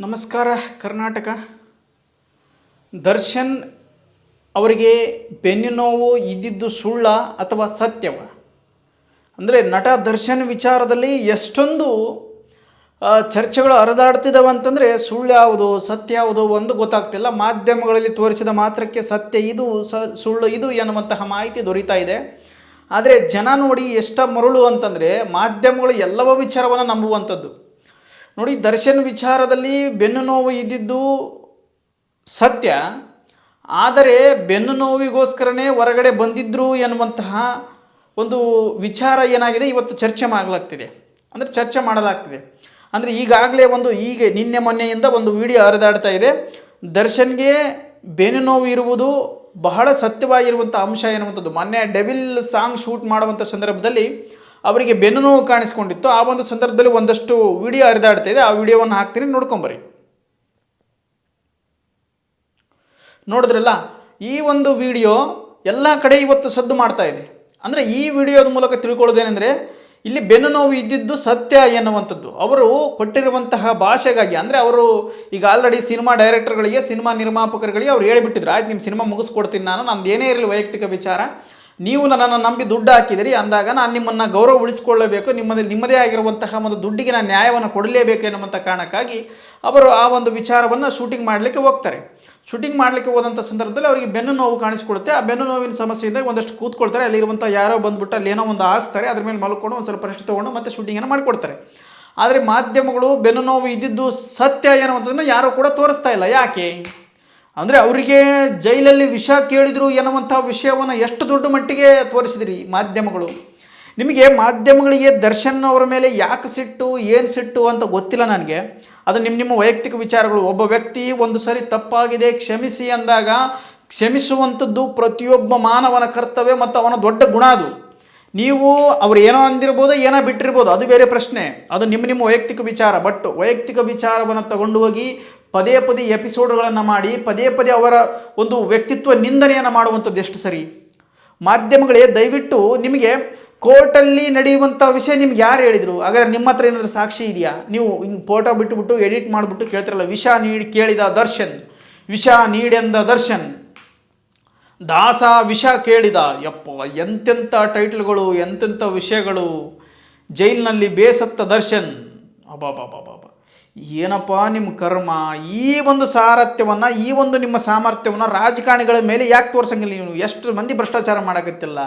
ನಮಸ್ಕಾರ ಕರ್ನಾಟಕ. ದರ್ಶನ್ ಅವರಿಗೆ ಬೆನ್ನು ನೋವು ಇದ್ದಿದ್ದು ಸುಳ್ಳ ಅಥವಾ ಸತ್ಯವ? ಅಂದರೆ ನಟ ದರ್ಶನ್ ವಿಚಾರದಲ್ಲಿ ಎಷ್ಟೊಂದು ಚರ್ಚೆಗಳು ಹರಿದಾಡ್ತಿದ್ದಾವೆ ಅಂತಂದರೆ ಸುಳ್ಳು ಯಾವುದು ಸತ್ಯ ಯಾವುದು ಒಂದು ಗೊತ್ತಾಗ್ತಿಲ್ಲ. ಮಾಧ್ಯಮಗಳಲ್ಲಿ ತೋರಿಸಿದ ಮಾತ್ರಕ್ಕೆ ಸತ್ಯ ಇದು ಸುಳ್ಳು ಇದು ಎನ್ನುವಂತಹ ಮಾಹಿತಿ ದೊರೀತಾ ಇದೆ. ಆದರೆ ಜನ ನೋಡಿ ಎಷ್ಟ ಮರುಳು ಅಂತಂದರೆ ಮಾಧ್ಯಮಗಳು ಎಲ್ಲವ ವಿಚಾರವನ್ನು ನಂಬುವಂಥದ್ದು. ನೋಡಿ, ದರ್ಶನ್ ವಿಚಾರದಲ್ಲಿ ಬೆನ್ನು ನೋವು ಇದ್ದಿದ್ದು ಸತ್ಯ, ಆದರೆ ಬೆನ್ನು ನೋವಿಗೋಸ್ಕರನೇ ಹೊರಗಡೆ ಬಂದಿದ್ದರು ಎನ್ನುವಂತಹ ಒಂದು ವಿಚಾರ ಏನಾಗಿದೆ ಇವತ್ತು ಚರ್ಚೆ ಮಾಡಲಾಗ್ತಿದೆ. ಅಂದರೆ ಈಗಾಗಲೇ ಈಗ ನಿನ್ನೆ ಮೊನ್ನೆಯಿಂದ ಒಂದು ವಿಡಿಯೋ ಹರಿದಾಡ್ತಾ ಇದೆ. ದರ್ಶನ್ಗೆ ಬೆನ್ನು ನೋವು ಇರುವುದು ಬಹಳ ಸತ್ಯವಾಗಿರುವಂಥ ಅಂಶ ಎನ್ನುವಂಥದ್ದು. ಮೊನ್ನೆ ಡೆವಿಲ್ ಸಾಂಗ್ ಶೂಟ್ ಮಾಡುವಂಥ ಸಂದರ್ಭದಲ್ಲಿ ಅವರಿಗೆ ಬೆನ್ನು ನೋವು ಕಾಣಿಸ್ಕೊಂಡಿತ್ತು. ಆ ಒಂದು ಸಂದರ್ಭದಲ್ಲಿ ಒಂದಷ್ಟು ವಿಡಿಯೋ ಹರಿದಾಡ್ತಾ ಇದೆ. ಆ ವಿಡಿಯೋವನ್ನು ಹಾಕ್ತೀನಿ, ನೋಡ್ಕೊಂಬರಿ. ನೋಡಿದ್ರಲ್ಲ, ಈ ಒಂದು ವಿಡಿಯೋ ಎಲ್ಲ ಕಡೆ ಇವತ್ತು ಸದ್ದು ಮಾಡ್ತಾ ಇದೆ. ಅಂದರೆ ಈ ವಿಡಿಯೋದ ಮೂಲಕ ತಿಳ್ಕೊಳ್ಳೋದೇನೆಂದರೆ ಇಲ್ಲಿ ಬೆನ್ನು ನೋವು ಇದ್ದಿದ್ದು ಸತ್ಯ ಎನ್ನುವಂಥದ್ದು. ಅವರು ಕೊಟ್ಟಿರುವಂತಹ ಭಾಷೆಗಾಗಿ, ಅಂದರೆ ಅವರು ಈಗ ಆಲ್ರೆಡಿ ಸಿನಿಮಾ ಡೈರೆಕ್ಟರ್ಗಳಿಗೆ, ಸಿನಿಮಾ ನಿರ್ಮಾಪಕರುಗಳಿಗೆ ಅವ್ರು ಹೇಳಿಬಿಟ್ಟಿದ್ರು, ಆಯ್ತು ನಿಮ್ಮ ಸಿನಿಮಾ ಮುಗಿಸ್ಕೊಡ್ತೀನಿ, ನಂದು ಏನೇ ಇರಲಿ ವೈಯಕ್ತಿಕ ವಿಚಾರ, ನೀವು ನನ್ನನ್ನು ನಂಬಿ ದುಡ್ಡು ಹಾಕಿದಿರಿ ಅಂದಾಗ ನಾನು ನಿಮ್ಮನ್ನು ಗೌರವ ಉಳಿಸ್ಕೊಳ್ಳಬೇಕು, ನಿಮ್ಮದೇ ಆಗಿರುವಂತಹ ಒಂದು ದುಡ್ಡಿಗೆ ನಾನು ನ್ಯಾಯವನ್ನು ಕೊಡಲೇಬೇಕು ಎನ್ನುವಂಥ ಕಾರಣಕ್ಕಾಗಿ ಅವರು ಆ ಒಂದು ವಿಚಾರವನ್ನು ಶೂಟಿಂಗ್ ಮಾಡಲಿಕ್ಕೆ ಹೋಗ್ತಾರೆ. ಶೂಟಿಂಗ್ ಮಾಡಲಿಕ್ಕೆ ಹೋದಂಥ ಸಂದರ್ಭದಲ್ಲಿ ಅವರಿಗೆ ಬೆನ್ನು ನೋವು ಕಾಣಿಸ್ಕೊಡುತ್ತೆ. ಆ ಬೆನ್ನು ನೋವಿನ ಸಮಸ್ಯೆಯಿಂದ ಒಂದಷ್ಟು ಕೂತ್ಕೊಳ್ತಾರೆ. ಅಲ್ಲಿರುವಂಥ ಯಾರೋ ಬಂದುಬಿಟ್ಟು ಅಲ್ಲಿ ಏನೋ ಒಂದು ಹಾಸ್ತಾರೆ, ಅದ್ರ ಮೇಲೆ ಮಲ್ಕೊಂಡು ಒಂದು ಸ್ವಲ್ಪ ರೆಸ್ಟ್ ತೊಗೊಂಡು ಮತ್ತೆ ಶೂಟಿಂಗನ್ನು ಮಾಡಿಕೊಡ್ತಾರೆ. ಆದರೆ ಮಾಧ್ಯಮಗಳು ಬೆನ್ನು ನೋವು ಇದ್ದಿದ್ದು ಸತ್ಯ ಎನ್ನುವಂಥದ್ದನ್ನು ಯಾರೂ ಕೂಡ ತೋರಿಸ್ತಾ ಇಲ್ಲ. ಯಾಕೆ ಅಂದರೆ ಅವರಿಗೆ ಜೈಲಲ್ಲಿ ವಿಷ ಕೇಳಿದರು ಎನ್ನುವಂಥ ವಿಷಯವನ್ನು ಎಷ್ಟು ದೊಡ್ಡ ಮಟ್ಟಿಗೆ ತೋರಿಸಿದ್ರಿ ಮಾಧ್ಯಮಗಳು. ನಿಮಗೆ ಮಾಧ್ಯಮಗಳಿಗೆ ದರ್ಶನ್ ಅವರ ಮೇಲೆ ಯಾಕೆ ಸಿಟ್ಟು, ಏನು ಸಿಟ್ಟು ಅಂತ ಗೊತ್ತಿಲ್ಲ ನನಗೆ. ಅದು ನಿಮ್ಮ ವೈಯಕ್ತಿಕ ವಿಚಾರಗಳು. ಒಬ್ಬ ವ್ಯಕ್ತಿ ಒಂದು ಸರಿ ತಪ್ಪಾಗಿದೆ ಕ್ಷಮಿಸಿ ಅಂದಾಗ ಕ್ಷಮಿಸುವಂಥದ್ದು ಪ್ರತಿಯೊಬ್ಬ ಮಾನವನ ಕರ್ತವ್ಯ ಮತ್ತು ಅವನ ದೊಡ್ಡ ಗುಣ. ಅದು ನೀವು ಅವ್ರು ಏನೋ ಅಂದಿರ್ಬೋದು, ಏನೋ ಬಿಟ್ಟಿರ್ಬೋದು, ಅದು ಬೇರೆ ಪ್ರಶ್ನೆ. ಅದು ನಿಮ್ಮ ವೈಯಕ್ತಿಕ ವಿಚಾರ. ಬಟ್ ವೈಯಕ್ತಿಕ ವಿಚಾರವನ್ನು ತಗೊಂಡು ಹೋಗಿ ಪದೇ ಪದೇ ಎಪಿಸೋಡ್ಗಳನ್ನು ಮಾಡಿ ಪದೇ ಅವರ ಒಂದು ವ್ಯಕ್ತಿತ್ವ ನಿಂದನೆಯನ್ನು ಮಾಡುವಂಥದ್ದು ಎಷ್ಟು ಸರಿ? ಮಾಧ್ಯಮಗಳೇ, ದಯವಿಟ್ಟು ನಿಮಗೆ ಕೋರ್ಟಲ್ಲಿ ನಡೆಯುವಂಥ ವಿಷಯ ನಿಮ್ಗೆ ಯಾರು ಹೇಳಿದರು? ಹಾಗಾದ್ರೆ ನಿಮ್ಮ ಹತ್ರ ಏನಾದರೂ ಸಾಕ್ಷಿ ಇದೆಯಾ? ನೀವು ಹಿಂಗೆ ಫೋಟೋ ಬಿಟ್ಟುಬಿಟ್ಟು ಎಡಿಟ್ ಮಾಡಿಬಿಟ್ಟು ಕೇಳ್ತಿರಲ್ಲ, ವಿಷ ನೀಡಿ ಕೇಳಿದ ದರ್ಶನ್, ವಿಷ ನೀಡೆಂದ ದರ್ಶನ್, ದಾಸ ವಿಷ ಕೇಳಿದ. ಯಪ್ಪ, ಎಂತೆಂಥ ಟೈಟ್ಲ್ಗಳು, ಎಂತೆಂಥ ವಿಷಯಗಳು. ಜೈಲಿನಲ್ಲಿ ಬೇಸತ್ತ ದರ್ಶನ್. ಅಬಾಬಾಬಾಬಾ, ಏನಪ್ಪ ನಿಮ್ಮ ಕರ್ಮ. ಈ ಒಂದು ಸಾರಥ್ಯವನ್ನು, ಈ ಒಂದು ನಿಮ್ಮ ಸಾಮರ್ಥ್ಯವನ್ನು ರಾಜಕಾರಣಿಗಳ ಮೇಲೆ ಯಾಕೆ ತೋರಿಸಂಗಿಲ್ಲ ನೀವು? ಎಷ್ಟು ಮಂದಿ ಭ್ರಷ್ಟಾಚಾರ ಮಾಡೋಕತ್ತಿಲ್ಲ,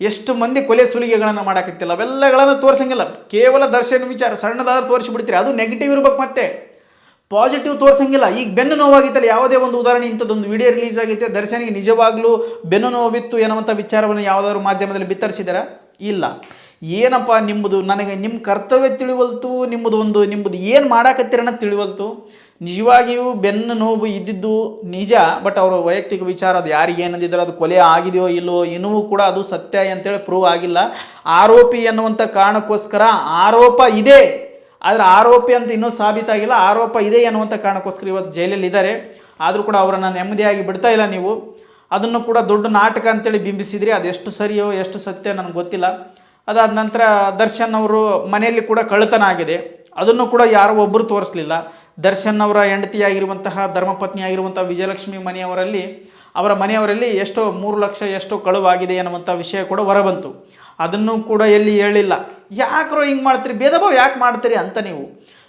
ಎಷ್ಟು ಮಂದಿ ಕೊಲೆ ಸುಲಿಗೆಗಳನ್ನು ಮಾಡೋಕತ್ತಿಲ್ಲ, ಅವೆಲ್ಲಗಳನ್ನು ತೋರಿಸಂಗಿಲ್ಲ. ಕೇವಲ ದರ್ಶನ ವಿಚಾರ ಸಣ್ಣದಾದ್ರೂ ತೋರಿಸಿಬಿಡ್ತೀರಿ, ಅದು ನೆಗೆಟಿವ್ ಇರ್ಬೇಕು, ಮತ್ತೆ ಪಾಸಿಟಿವ್ ತೋರಿಸಂಗಿಲ್ಲ. ಈಗ ಬೆನ್ನು ನೋವಾಗಿತ್ತಲ್ಲ, ಯಾವುದೇ ಒಂದು ಉದಾಹರಣೆ ಇಂಥದ್ದೊಂದು ವಿಡಿಯೋ ರಿಲೀಸ್ ಆಗೈತೆ, ದರ್ಶನಿಗೆ ನಿಜವಾಗ್ಲೂ ಬೆನ್ನು ನೋವಿತ್ತು ಎನ್ನುವಂಥ ವಿಚಾರವನ್ನು ಯಾವುದಾದ್ರು ಮಾಧ್ಯಮದಲ್ಲಿ ಬಿತ್ತರಿಸಿದಾರ? ಇಲ್ಲ. ಏನಪ್ಪ ನಿಮ್ಮದು, ನನಗೆ ನಿಮ್ಮ ಕರ್ತವ್ಯ ತಿಳಿವಲ್ತು, ನಿಮ್ಮದು ಏನು ಮಾಡಾಕತ್ತೀರನ್ನ ತಿಳಿವಲ್ತು. ನಿಜವಾಗಿಯೂ ಬೆನ್ನು ನೋವು ಇದ್ದಿದ್ದು ನಿಜ. ಬಟ್ ಅವರ ವೈಯಕ್ತಿಕ ವಿಚಾರ, ಅದು ಯಾರಿಗೆ ಏನಂದಿದ್ದಾರೆ, ಅದು ಕೊಲೆ ಆಗಿದೆಯೋ ಇಲ್ಲೋ ಇನ್ನೂ ಕೂಡ ಅದು ಸತ್ಯ ಅಂತೇಳಿ ಪ್ರೂವ್ ಆಗಿಲ್ಲ. ಆರೋಪಿ ಎನ್ನುವಂಥ ಕಾರಣಕ್ಕೋಸ್ಕರ ಆರೋಪ ಇದೆ, ಆದರೆ ಆರೋಪಿ ಅಂತ ಇನ್ನೂ ಸಾಬೀತಾಗಿಲ್ಲ. ಆರೋಪ ಇದೆ ಎನ್ನುವಂಥ ಕಾರಣಕ್ಕೋಸ್ಕರ ಇವತ್ತು ಜೈಲಲ್ಲಿ ಇದ್ದಾರೆ. ಆದರೂ ಕೂಡ ಅವರನ್ನು ನೆಮ್ಮದಿಯಾಗಿ ಬಿಡ್ತಾ ಇಲ್ಲ ನೀವು. ಅದನ್ನು ಕೂಡ ದೊಡ್ಡ ನಾಟಕ ಅಂತೇಳಿ ಬಿಂಬಿಸಿದ್ರಿ. ಅದು ಎಷ್ಟು ಸರಿಯೋ ಎಷ್ಟು ಸತ್ಯ ನನಗೆ ಗೊತ್ತಿಲ್ಲ. ಅದಾದ ನಂತರ ದರ್ಶನ್ ಅವರು ಮನೆಯಲ್ಲಿ ಕೂಡ ಕಳ್ಳತನ ಆಗಿದೆ, ಅದನ್ನು ಕೂಡ ಯಾರೋ ಒಬ್ಬರು ತೋರಿಸಲಿಲ್ಲ. ದರ್ಶನ್ ಅವರ ಹೆಂಡತಿಯಾಗಿರುವಂತಹ ಧರ್ಮಪತ್ನಿ ಆಗಿರುವಂಥ ವಿಜಯಲಕ್ಷ್ಮಿ ಅವರ ಮನೆಯವರಲ್ಲಿ ಎಷ್ಟೋ 3 ಲಕ್ಷ ಎಷ್ಟೋ ಕಳುವಾಗಿದೆ ಎನ್ನುವಂಥ ವಿಷಯ ಕೂಡ ಹೊರಬಂತು. ಅದನ್ನು ಕೂಡ ಎಲ್ಲಿ ಹೇಳಿಲ್ಲ. ಯಾಕ್ರೋ ಹಿಂಗೆ ಮಾಡ್ತೀರಿ, ಭೇದ ಭಾವ ಯಾಕೆ ಮಾಡ್ತೀರಿ ಅಂತ? ನೀವು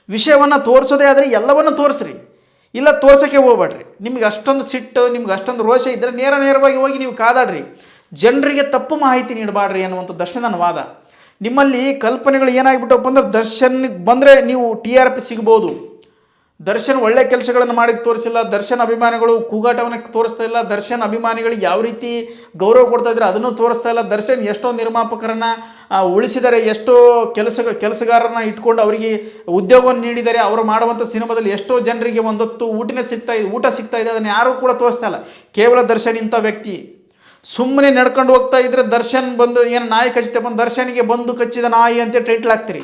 ವಿಷಯವನ್ನು ತೋರಿಸೋದೇ ಆದರೆ ಎಲ್ಲವನ್ನು ತೋರಿಸ್ರಿ, ಇಲ್ಲ ತೋರ್ಸೋಕ್ಕೆ ಹೋಗ್ಬೇಡ್ರಿ. ನಿಮ್ಗೆ ಅಷ್ಟೊಂದು ಸಿಟ್ಟು, ನಿಮ್ಗೆ ಅಷ್ಟೊಂದು ರೋಷ ಇದ್ದರೆ ನೇರವಾಗಿ ಹೋಗಿ ನೀವು ಕಾದಾಡ್ರಿ. ಜನರಿಗೆ ತಪ್ಪು ಮಾಹಿತಿ ನೀಡಬಾಡ್ರಿ ಅನ್ನುವಂಥದ್ದು ಅಷ್ಟೇ ನನ್ನ ವಾದ. ನಿಮ್ಮಲ್ಲಿ ಕಲ್ಪನೆಗಳು ಏನಾಗಿಬಿಟ್ಟಪ್ಪ ಅಂದ್ರೆ, ದರ್ಶನ್ಗೆ ಬಂದರೆ ನೀವು TRP ಸಿಗ್ಬೋದು. ದರ್ಶನ್ ಒಳ್ಳೆ ಕೆಲಸಗಳನ್ನು ಮಾಡಿ ತೋರಿಸಿಲ್ಲ, ದರ್ಶನ್ ಅಭಿಮಾನಿಗಳು ಕೂಗಾಟವನ್ನು ತೋರಿಸ್ತಾ ಇಲ್ಲ, ದರ್ಶನ್ ಅಭಿಮಾನಿಗಳಿಗೆ ಯಾವ ರೀತಿ ಗೌರವ ಕೊಡ್ತಾ ಇದ್ದಾರೆ ಅದನ್ನು ತೋರಿಸ್ತಾ ಇಲ್ಲ. ದರ್ಶನ್ ಎಷ್ಟೋ ನಿರ್ಮಾಪಕರನ್ನು ಉಳಿಸಿದ್ದಾರೆ, ಎಷ್ಟೋ ಕೆಲಸಗಾರರನ್ನ ಇಟ್ಕೊಂಡು ಅವರಿಗೆ ಉದ್ಯೋಗವನ್ನು ನೀಡಿದ್ದಾರೆ. ಅವರು ಮಾಡುವಂಥ ಸಿನಿಮಾದಲ್ಲಿ ಎಷ್ಟೋ ಜನರಿಗೆ ಒಂದೊತ್ತು ಊಟ ಸಿಗ್ತಾ ಇದೆ, ಅದನ್ನು ಯಾರೂ ಕೂಡ ತೋರಿಸ್ತಾ ಇಲ್ಲ. ಕೇವಲ ದರ್ಶನ್ ಇಂಥ ವ್ಯಕ್ತಿ ಸುಮ್ಮನೆ ನಡ್ಕೊಂಡು ಹೋಗ್ತಾ ಇದ್ರೆ ದರ್ಶನ್ ಬಂದು ಏನು ನಾಯಿ ಕಚ್ಚಿತಪ್ಪ, ದರ್ಶನಿಗೆ ಬಂದು ಕಚ್ಚಿದ ನಾಯಿ ಅಂತ ಟೈಟ್ಲ್ ಹಾಕ್ತೀರಿ.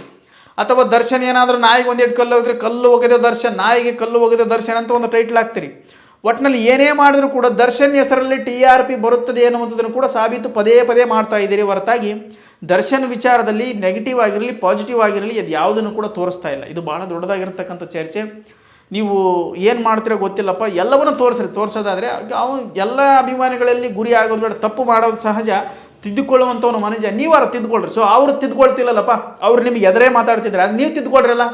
ಅಥವಾ ದರ್ಶನ್ ಏನಾದರೂ ನಾಯಿಗೆ ಒಂದೆರಡು ಕಲ್ಲು ಹೋಗಿದ್ರೆ ಕಲ್ಲು ಒಗೆದ ದರ್ಶನ್, ನಾಯಿಗೆ ಕಲ್ಲು ಒಗೆದ ದರ್ಶನ್ ಅಂತ ಒಂದು ಟೈಟ್ಲ್ ಹಾಕ್ತೀರಿ. ಒಟ್ಟಿನಲ್ಲಿ ಏನೇ ಮಾಡಿದ್ರು ಕೂಡ ದರ್ಶನ್ ಹೆಸರಲ್ಲಿ TRP ಬರುತ್ತದೆ ಅನ್ನುವಂಥದ್ದನ್ನು ಕೂಡ ಸಾಬೀತು ಪದೇ ಮಾಡ್ತಾ ಇದ್ದೀರಿ ಹೊರತಾಗಿ ದರ್ಶನ್ ವಿಚಾರದಲ್ಲಿ ನೆಗೆಟಿವ್ ಆಗಿರಲಿ ಪಾಸಿಟಿವ್ ಆಗಿರಲಿ ಅದು ಯಾವುದನ್ನು ಕೂಡ ತೋರಿಸ್ತಾ ಇಲ್ಲ. ಇದು ಭಾಳ ದೊಡ್ಡದಾಗಿರ್ತಕ್ಕಂಥ ಚರ್ಚೆ. ನೀವು ಏನು ಮಾಡ್ತೀರೋ ಗೊತ್ತಿಲ್ಲಪ್ಪ, ಎಲ್ಲವನ್ನೂ ತೋರಿಸೋದಾದರೆ ಅವನು ಎಲ್ಲ ಅಭಿಮಾನಿಗಳಲ್ಲಿ ಗುರಿ ಆಗೋದು ಬೇಡ, ತಪ್ಪು ಮಾಡೋದು ಸಹಜ, ತಿದ್ದುಕೊಳ್ಳುವಂಥವನು ಮನುಷ್ಯ, ನೀವಾರು ತಿದ್ದುಕೊಳ್ರಿ. ಸೊ ಅವ್ರು ತಿದ್ದುಕೊಳ್ತಿಲ್ಲಲ್ಲಪ್ಪ, ಅವ್ರು ನಿಮ್ಗೆ ಎದುರೇ ಮಾತಾಡ್ತಿದ್ರೆ ಅದು ನೀವು ತಿದ್ದುಕೊಳ್ರಲ್ಲ.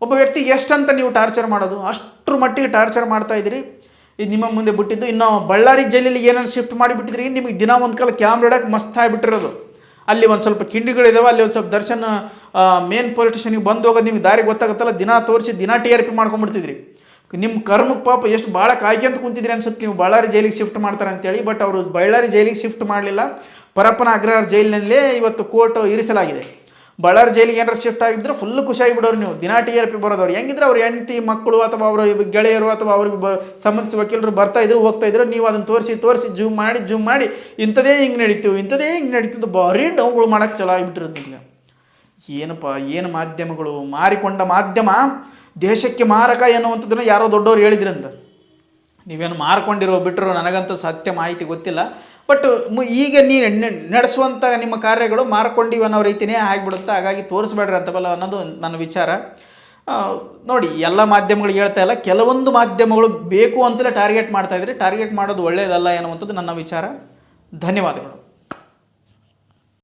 ಒಬ್ಬ ವ್ಯಕ್ತಿ ಎಷ್ಟಂತ ನೀವು ಟಾರ್ಚರ್ ಮಾಡೋದು, ಅಷ್ಟರ ಮಟ್ಟಿಗೆ ಟಾರ್ಚರ್ ಮಾಡ್ತಾ ಇದ್ದೀರಿ. ಇದು ನಿಮ್ಮ ಮುಂದೆ ಬಿಟ್ಟಿದ್ದು. ಇನ್ನು ಬಳ್ಳಾರಿ ಜೈಲಲ್ಲಿ ಏನಾದ್ರು ಶಿಫ್ಟ್ ಮಾಡಿಬಿಟ್ಟಿದ್ರಿ, ನಿಮಗೆ ದಿನ ಒಂದು ಕಾಲ ಕ್ಯಾಮ್ರಾ ಇಡೋಕೆ ಮಸ್ತ್ ಆಗಿಬಿಟ್ಟಿರೋದು. ಅಲ್ಲಿ ಒಂದು ಸ್ವಲ್ಪ ಕಿಂಡಿಗಳಿದಾವೆ, ಅಲ್ಲಿ ಒಂದು ಸ್ವಲ್ಪ ದರ್ಶನ್ ಮೇನ್ ಪೊಲೀಸ್ ಸ್ಟೇಷನ್ಗೆ ಬಂದು ಹೋಗೋದು ನಿಮ್ಗೆ ದಾರಿ ಗೊತ್ತಾಗುತ್ತಲ್ಲ, ದಿನ ತೋರಿಸಿ ದಿನ TRP ಮಾಡ್ಕೊಂಡ್ಬಿಡ್ತಿದ್ರಿ. ನಿಮ್ಮ ಕರ್ಮಕ್ಕೆ ಪಾಪ ಎಷ್ಟು ಭಾಳ ಕಾಯ್ಕೊಂತ ಕುಂತಿದ್ರಿ ಅನ್ಸುತ್ತೆ ನೀವು ಬಳ್ಳಾರಿ ಜೈಲಿಗೆ ಶಿಫ್ಟ್ ಮಾಡ್ತಾರೆ ಅಂತೇಳಿ. ಬಟ್ ಅವರು ಬಳ್ಳಾರಿ ಜೈಲಿಗೆ ಶಿಫ್ಟ್ ಮಾಡಲಿಲ್ಲ, ಪರಪ್ಪನ ಅಗ್ರಹಾರ ಜೈಲಿನಲ್ಲೇ ಇವತ್ತು ಕೋರ್ಟ್ ಇರಿಸಲಾಗಿದೆ. ಬಳ್ಳಾರಿ ಜೈಲಿಗೆ ಏನಾರು ಶಿಫ್ಟ್ ಆಗಿದ್ರೆ ಫುಲ್ ಖುಷಿಯಾಗಿಬಿಡೋರು ನೀವು, ದಿನ TRP ಬರೋದವ್ರು. ಹೆಂಗಿದ್ರೆ ಅವ್ರ ಹೆಂಡತಿ ಮಕ್ಕಳು ಅಥವಾ ಅವರ ಗೆಳೆಯರು ಅಥವಾ ಅವ್ರಿಗೆ ಸಂಬಂಧಿಸಿದ ವಕೀಲರು ಬರ್ತಾಯಿದ್ರು ಹೋಗ್ತಾಯಿದ್ರು, ನೀವು ಅದನ್ನು ತೋರಿಸಿ ಜೂಮ್ ಮಾಡಿ ಇಂಥದೇ ಹಿಂಗೆ ನಡೀತಿದ್ದು ಭಾರಿ ಡೌಗಳು ಮಾಡೋಕ್ಕೆ ಚಲೋ ಆಗಿಬಿಟ್ಟಿರೋದು ನಿಮಗೆ. ಏನಪ್ಪ, ಏನು ಮಾಧ್ಯಮಗಳು, ಮಾರಿಕೊಂಡ ಮಾಧ್ಯಮ ದೇಶಕ್ಕೆ ಮಾರಕ ಎನ್ನುವಂಥದ್ದನ್ನು ಯಾರೋ ದೊಡ್ಡವ್ರು ಹೇಳಿದ್ರಂತ. ನೀವೇನು ಮಾರ್ಕೊಂಡಿರೋ ಬಿಟ್ಟರು ನನಗಂತೂ ಸತ್ಯ ಮಾಹಿತಿ ಗೊತ್ತಿಲ್ಲ. ಬಟ್ ಈಗ ನೀವು ನಡೆಸುವಂಥ ನಿಮ್ಮ ಕಾರ್ಯಗಳು ಮಾರ್ಕೊಂಡಿವ ಅನ್ನೋ ರೀತಿಯೇ ಆಗಿಬಿಡುತ್ತೆ. ಹಾಗಾಗಿ ತೋರಿಸ್ಬೇಡ್ರಿ ಅಂತವಲ್ಲ ಅನ್ನೋದು ನನ್ನ ವಿಚಾರ. ನೋಡಿ, ಎಲ್ಲ ಮಾಧ್ಯಮಗಳು ಹೇಳ್ತಾ ಇಲ್ಲ, ಕೆಲವೊಂದು ಮಾಧ್ಯಮಗಳು ಬೇಕು ಅಂತಲೇ ಟಾರ್ಗೆಟ್ ಮಾಡ್ತಾಯಿದ್ರೆ ಟಾರ್ಗೆಟ್ ಮಾಡೋದು ಒಳ್ಳೆಯದಲ್ಲ ಎನ್ನುವಂಥದ್ದು ನನ್ನ ವಿಚಾರ. ಧನ್ಯವಾದಗಳು.